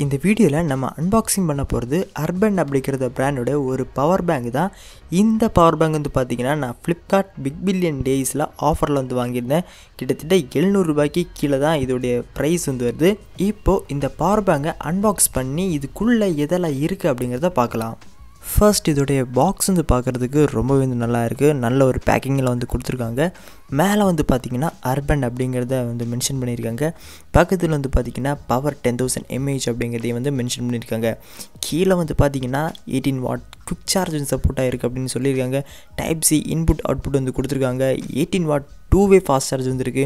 இந்த வீடியோல நம்ம அன்பாக்சிங் பண்ண போறது Urbn அப்படிங்கற பிராண்டோட ஒரு பவர் பேங்க் தான். இந்த பவர் பேங்க் வந்து பாத்தீங்கன்னா நான் Flipkart பிக் பில்லியன் டேஸ்ல ஆஃபர்ல வந்து வாங்கியிருந்தேன். கிட்டத்தட்ட 700 ரூபாய்க்கு கீழ தான் இதோட பிரைஸ் வந்து வருது. இப்போ இந்த பவர் பேங்கை அன்பாக்ஸ் பண்ணி இதுக்குள்ள எதெல்லாம் இருக்கு அப்படிங்கறத பார்க்கலாம். ஃபர்ஸ்ட் இதோடைய பாக்ஸ் வந்து பார்க்குறதுக்கு ரொம்பவே வந்து நல்லா இருக்குது. நல்ல ஒரு பேக்கிங்கில் வந்து கொடுத்துருக்காங்க. மேலே வந்து பார்த்திங்கன்னா Urbn அப்படிங்கிறத வந்து மென்ஷன் பண்ணியிருக்காங்க. பக்கத்தில் வந்து பார்த்திங்கன்னா Power 10,000 mAh அப்படிங்கிறதையும் வந்து மென்ஷன் பண்ணியிருக்காங்க. கீழே வந்து பார்த்திங்கன்னா 18 வாட் குவிக் சார்ஜிங் சப்போர்ட்டாக இருக்குது அப்படின்னு சொல்லியிருக்காங்க. டைப் சி இன்புட் அவுட்புட் வந்து கொடுத்துருக்காங்க. 18 வாட் 2-வே ஃபாஸ்ட் சார்ஜ் வந்துருக்கு.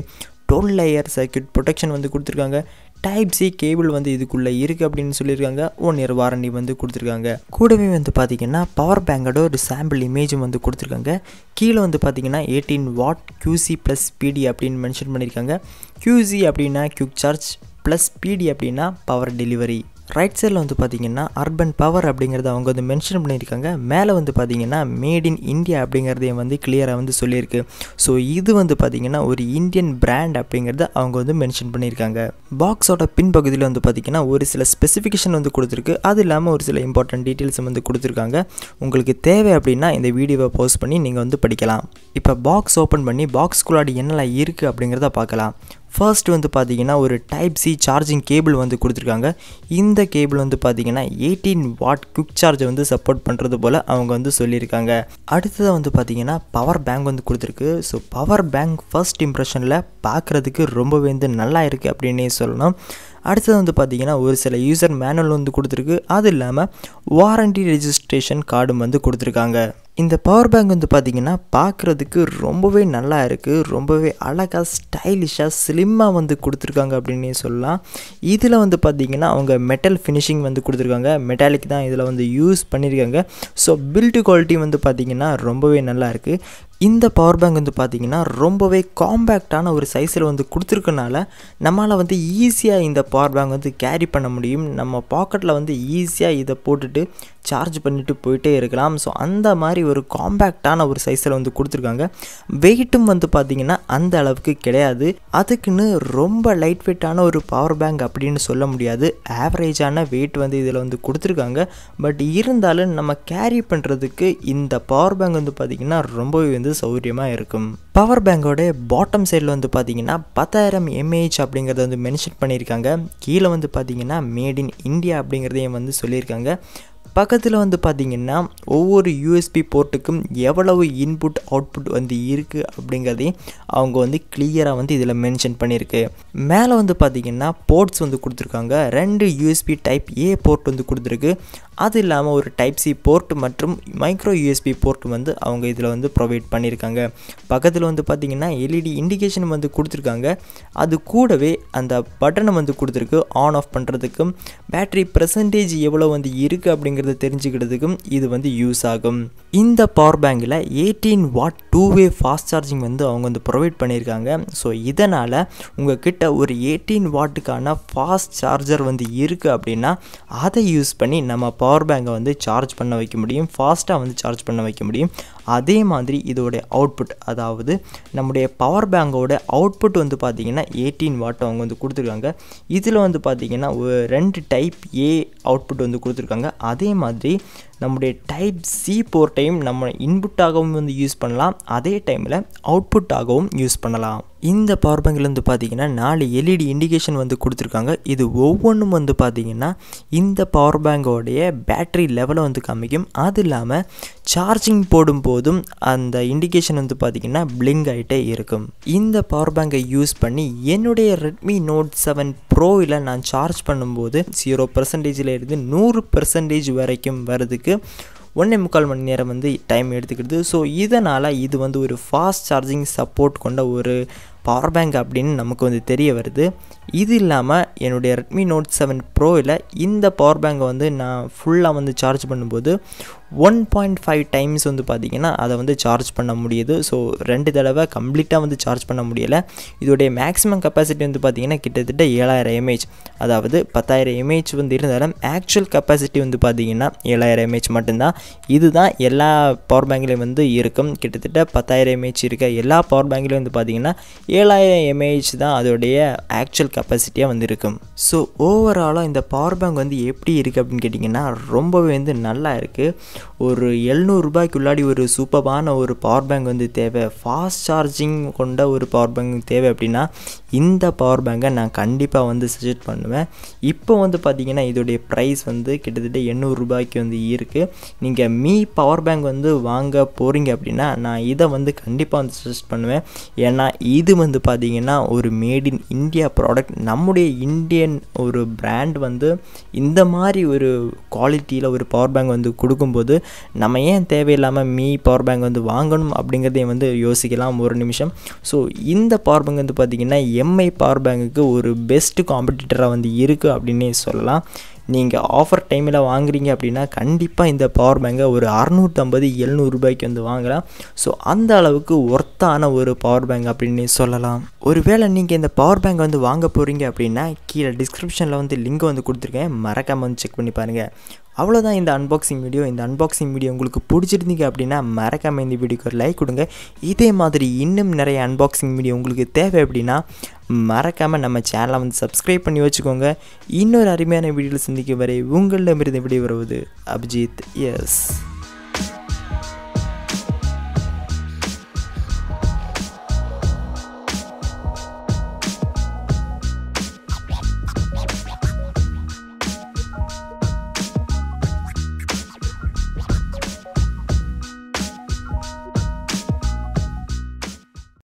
12 லேயர் சர்க்யூட் ப்ரொடெக்ஷன் வந்து கொடுத்துருக்காங்க. டைப் சி கேபிள் வந்து இதுக்குள்ளே இருக்குது அப்படின்னு சொல்லியிருக்காங்க. 1 இயர் வாரண்டி வந்து கொடுத்துருக்காங்க. கூடவே வந்து பார்த்திங்கன்னா பவர் பேங்கோட ஒரு சாம்பிள் இமேஜும் வந்து கொடுத்துருக்காங்க. கீழே வந்து பார்த்திங்கன்னா 18 வாட் QC + PD அப்படின்னு மென்ஷன் பண்ணியிருக்காங்க. QC அப்படின்னா குவிக் சார்ஜ் ப்ளஸ் PD அப்படின்னா பவர் டெலிவரி. ரைட் சைடில் வந்து பார்த்திங்கன்னா Urbn பவர் அப்படிங்கிறத அவங்க வந்து மென்ஷன் பண்ணியிருக்காங்க. மேலே வந்து பார்த்திங்கன்னா மேட் இன் இந்தியா அப்படிங்கிறதையும் வந்து கிளியராக வந்து சொல்லியிருக்கு. ஸோ இது வந்து பார்த்திங்கன்னா ஒரு இந்தியன் பிராண்ட் அப்படிங்கிறத அவங்க வந்து மென்ஷன் பண்ணியிருக்காங்க. பாக்ஸோட பின்பகுதியில் வந்து பார்த்திங்கன்னா ஒரு சில ஸ்பெசிஃபிகேஷன் வந்து கொடுத்துருக்கு. அது இல்லாமல் ஒரு சில இம்பார்ட்டன்ட் டீட்டெயில்ஸும் வந்து கொடுத்துருக்காங்க. உங்களுக்கு தேவை அப்படின்னா இந்த வீடியோவை பாஸ் பண்ணி நீங்கள் வந்து படிக்கலாம். இப்போ பாக்ஸ் ஓப்பன் பண்ணி பாக்ஸ்குள்ளாடி என்னெல்லாம் இருக்குது அப்படிங்கிறத பார்க்கலாம். ஃபர்ஸ்ட் வந்து பார்த்திங்கன்னா ஒரு டைப் சி சார்ஜிங் கேபிள் வந்து கொடுத்துருக்காங்க. இந்த கேபிள் வந்து பார்த்திங்கன்னா 18 வாட் குவிக் சார்ஜை வந்து சப்போர்ட் பண்ணுறது போல் அவங்க வந்து சொல்லியிருக்காங்க. அடுத்ததாக வந்து பார்த்திங்கன்னா பவர் பேங்க் வந்து கொடுத்துருக்கு. ஸோ பவர் பேங்க் ஃபர்ஸ்ட் இம்ப்ரெஷனில் பார்க்குறதுக்கு ரொம்பவே வந்து நல்லா இருக்குது அப்படின்னே சொல்லணும். அடுத்தது வந்து பார்த்திங்கன்னா ஒரு சில யூசர் மேனுவல் வந்து கொடுத்துருக்கு. அது இல்லாமல் வாரண்டி ரெஜிஸ்ட்ரேஷன் கார்டும் வந்து கொடுத்துருக்காங்க. இந்த பவர் பேங்க் வந்து பார்த்திங்கன்னா பார்க்குறதுக்கு ரொம்பவே நல்லா இருக்குது. ரொம்பவே அழகாக ஸ்டைலிஷாக ஸ்லிம்மாக வந்து கொடுத்துருக்காங்க அப்படின்னே சொல்லலாம். இதில் வந்து பார்த்திங்கன்னா அவங்க மெட்டல் ஃபினிஷிங் வந்து கொடுத்துருக்காங்க. மெட்டாலிக் தான் இதில் வந்து யூஸ் பண்ணியிருக்காங்க. ஸோ பில்டு குவாலிட்டி வந்து பார்த்திங்கன்னா ரொம்பவே நல்லா இருக்குது. இந்த பவர் பேங்க் வந்து பார்த்திங்கன்னா ரொம்பவே காம்பேக்டான ஒரு சைஸில் வந்து கொடுத்துருக்கனால நம்மளால் வந்து ஈஸியாக இந்த பவர் பேங்க் வந்து கேரி பண்ண முடியும். நம்ம பாக்கெட்டில் வந்து ஈஸியாக இதை போட்டுட்டு சார்ஜ் பண்ணிட்டு போயிட்டே இருக்கலாம். ஸோ அந்த மாதிரி ஒரு காம்பேக்டான ஒரு சைஸில் வந்து கொடுத்துருக்காங்க. வெயிட்டும் வந்து பார்த்திங்கன்னா அந்த அளவுக்கு கிடையாது. அதுக்குன்னு ரொம்ப லைட் வெயிட்டான ஒரு பவர் பேங்க் அப்படின்னு சொல்ல முடியாது. ஆவரேஜான வெயிட் வந்து இதில் வந்து கொடுத்துருக்காங்க. பட் இருந்தாலும் நம்ம கேரி பண்ணுறதுக்கு இந்த பவர் பேங்க் வந்து பார்த்திங்கன்னா ரொம்பவே வந்து சௌகரியமாக இருக்கும். பவர் பேங்கோட பாட்டம் சைடில் வந்து பார்த்திங்கன்னா 10,000 mAh அப்படிங்கிறத வந்து மென்ஷன் பண்ணியிருக்காங்க. கீழே வந்து பார்த்திங்கன்னா மேட் இன் இந்தியா அப்படிங்கிறதையும் வந்து சொல்லியிருக்காங்க. பக்கத்தில் வந்து பார்த்திங்கன்னா ஒவ்வொரு USB போர்ட்டுக்கும் எவ்வளவு இன்புட் அவுட்புட் வந்து இருக்குது அப்படிங்கிறதையும் அவங்க வந்து கிளியராக வந்து இதில் மென்ஷன் பண்ணியிருக்கு. மேலே வந்து பார்த்திங்கன்னா போர்ட்ஸ் வந்து கொடுத்துருக்காங்க. 2 USB டைப் A போர்ட் வந்து கொடுத்துருக்கு. அது இல்லாமல் ஒரு டைப் C போர்ட் மற்றும் மைக்ரோ USB போர்ட் வந்து அவங்க இதில் வந்து ப்ரொவைட் பண்ணியிருக்காங்க. பக்கத்தில் வந்து பார்த்திங்கன்னா LED இண்டிகேஷன் வந்து கொடுத்துருக்காங்க. அது கூடவே அந்த பட்டனை வந்து கொடுத்துருக்கு ஆன் ஆஃப் பண்ணுறதுக்கும் பேட்டரி பர்சன்டேஜ் எவ்வளோ வந்து இருக்குது அப்படிங்கிறத தெரிஞ்சுக்கிறதுக்கும் இது வந்து யூஸ் ஆகும். இந்த பவர் பேங்கில் 18 வாட் 2-வே ஃபாஸ்ட் சார்ஜிங் வந்து அவங்க வந்து ப்ரொவைட் பண்ணியிருக்காங்க. ஸோ இதனால் உங்ககிட்ட ஒரு 18 வாட்டுக்கான ஃபாஸ்ட் சார்ஜர் வந்து இருக்குது அப்படின்னா அதை யூஸ் பண்ணி நம்ம பவர் பேங்கை வந்து சார்ஜ் பண்ண வைக்க முடியும். ஃபாஸ்ட்டாக வந்து சார்ஜ் பண்ண வைக்க முடியும். அதே மாதிரி இதோடைய அவுட்புட், அதாவது நம்முடைய பவர் பேங்கோட அவுட்புட் வந்து பார்த்திங்கன்னா 18 வாட் அவங்க வந்து கொடுத்துருக்காங்க. இதில் வந்து பார்த்திங்கன்னா 2 டைப் A அவுட்புட் வந்து கொடுத்துருக்காங்க. அதே மாதிரி நம்முடைய டைப் C போர்ட்டையும் நம்ம இன்புட்டாகவும் வந்து யூஸ் பண்ணலாம். அதே டைமில் அவுட்புட்டாகவும் யூஸ் பண்ணலாம். இந்த பவர் பேங்கில் வந்து பார்த்திங்கன்னா 4 LED இண்டிகேஷன் வந்து கொடுத்துருக்காங்க. இது ஒவ்வொன்றும் வந்து பார்த்திங்கன்னா இந்த பவர் பேங்கோடைய பேட்டரி லெவலை வந்து காமிக்கும். அது இல்லாமல் சார்ஜிங் போடும்போதும் அந்த இண்டிகேஷன் வந்து பார்த்திங்கன்னா பிளிங்க் ஆகிட்டே இருக்கும். இந்த பவர் பேங்கை யூஸ் பண்ணி என்னுடைய Redmi Note 7 Proவில் நான் சார்ஜ் பண்ணும்போது 0% இருந்து 100% வரைக்கும் வரதுக்கு 1.25 மணி நேரம் வந்து டைம் எடுத்துக்கிடுது. ஸோ இதனால் இது வந்து ஒரு ஃபாஸ்ட் சார்ஜிங் சப்போர்ட் கொண்ட ஒரு பவர் பேங்க் அப்படின்னு நமக்கு வந்து தெரிய வருது. இது இல்லாமல் என்னுடைய Redmi Note 7 Proவில் இந்த பவர் பேங்கை வந்து நான் ஃபுல்லாக வந்து சார்ஜ் பண்ணும்போது 1.5 டைம்ஸ் வந்து பார்த்திங்கன்னா அதை வந்து சார்ஜ் பண்ண முடியுது. ஸோ 2 தடவை கம்ப்ளீட்டாக வந்து சார்ஜ் பண்ண முடியலை. இதோடைய மேக்ஸிமம் கெப்பாசிட்டி வந்து பார்த்திங்கன்னா கிட்டத்தட்ட 7000 mAh, அதாவது 10000 mAh வந்து இருந்தாலும் ஆக்சுவல் கெப்பாசிட்டி வந்து பார்த்திங்கன்னா 7000 mAh மட்டும்தான். இதுதான் எல்லா பவர் பேங்க்லேயும் வந்து இருக்கும். கிட்டத்தட்ட 10000 mAh இருக்க எல்லா பவர் பேங்க்லேயும் வந்து பார்த்திங்கன்னா 7000 mAh தான் அதோடைய ஆக்சுவல் கெப்பாசிட்டியாக வந்து இருக்கும். ஸோ ஓவராலாக இந்த பவர் பேங்க் வந்து எப்படி இருக்குது அப்படின்னு கேட்டிங்கன்னா ரொம்பவே வந்து நல்லா இருக்குது. ஒரு 700 ரூபாய்க்குள்ளாடி ஒரு சூப்பரான ஒரு பவர் பேங்க் வந்து தேவை, ஃபாஸ்ட் சார்ஜிங் கொண்ட ஒரு பவர் பேங்க் தேவை அப்படின்னா இந்த பவர் பேங்கை நான் கண்டிப்பாக வந்து சஜெஸ்ட் பண்ணுவேன். இப்போ வந்து பார்த்திங்கன்னா இதோடைய ப்ரைஸ் வந்து கிட்டத்தட்ட 800 ரூபாய்க்கு வந்து இருக்குது. நீங்கள் மீ பவர் பேங்க் வந்து வாங்க போகிறீங்க அப்படின்னா நான் இதை வந்து கண்டிப்பாக வந்து சஜெஸ்ட் பண்ணுவேன். ஏன்னா இது வந்து பார்த்திங்கன்னா ஒரு மேட் இன் இந்தியா ப்ராடக்ட். நம்முடைய இந்தியன் ஒரு பிராண்ட் வந்து இந்த மாதிரி ஒரு குவாலிட்டியில் ஒரு பவர் பேங்க் வந்து கொடுக்கும்போது நம்ம ஏன் தேவையில்லாமல் மீ பவர் பேங்க் வந்து வாங்கணும் அப்படிங்கிறதையும் வந்து யோசிக்கலாம் ஒரு நிமிஷம். ஸோ இந்த பவர் பேங்க் வந்து பார்த்திங்கன்னா எம்ஐ பவர் பேங்குக்கு ஒரு பெஸ்ட்டு காம்படிட்டராக வந்து இருக்குது அப்படின்னே சொல்லலாம். நீங்கள் ஆஃபர் டைமில் வாங்குறீங்க அப்படின்னா கண்டிப்பாக இந்த பவர் பேங்கை ஒரு 650-700 ரூபாய்க்கு வந்து வாங்கலாம். ஸோ அந்த அளவுக்கு ஒர்த்தான ஒரு பவர் பேங்க் அப்படின்னு சொல்லலாம். ஒருவேளை நீங்கள் இந்த பவர் பேங்க் வந்து வாங்க போகிறீங்க அப்படின்னா கீழே டிஸ்கிரிப்ஷனில் வந்து லிங்க் வந்து கொடுத்துருக்கேன், மறக்காமல் வந்து செக் பண்ணி பாருங்கள். அவ்வளோதான் இந்த அன்பாக்சிங் வீடியோ. இந்த அன்பாக்சிங் வீடியோ உங்களுக்கு பிடிச்சிருந்தீங்க அப்படின்னா மறக்காமல் இந்த வீடியோக்கு ஒரு லைக் கொடுங்க. இதே மாதிரி இன்னும் நிறைய அன்பாக்சிங் வீடியோ உங்களுக்கு தேவை அப்படின்னா மறக்காமல் நம்ம சேனலை வந்து சப்ஸ்கிரைப் பண்ணி வச்சுக்கோங்க. இன்னொரு அருமையான வீடியோவில் சந்திக்கும் வரை உங்களிடமிருந்து விடை வருவது அபிஜித். எஸ்.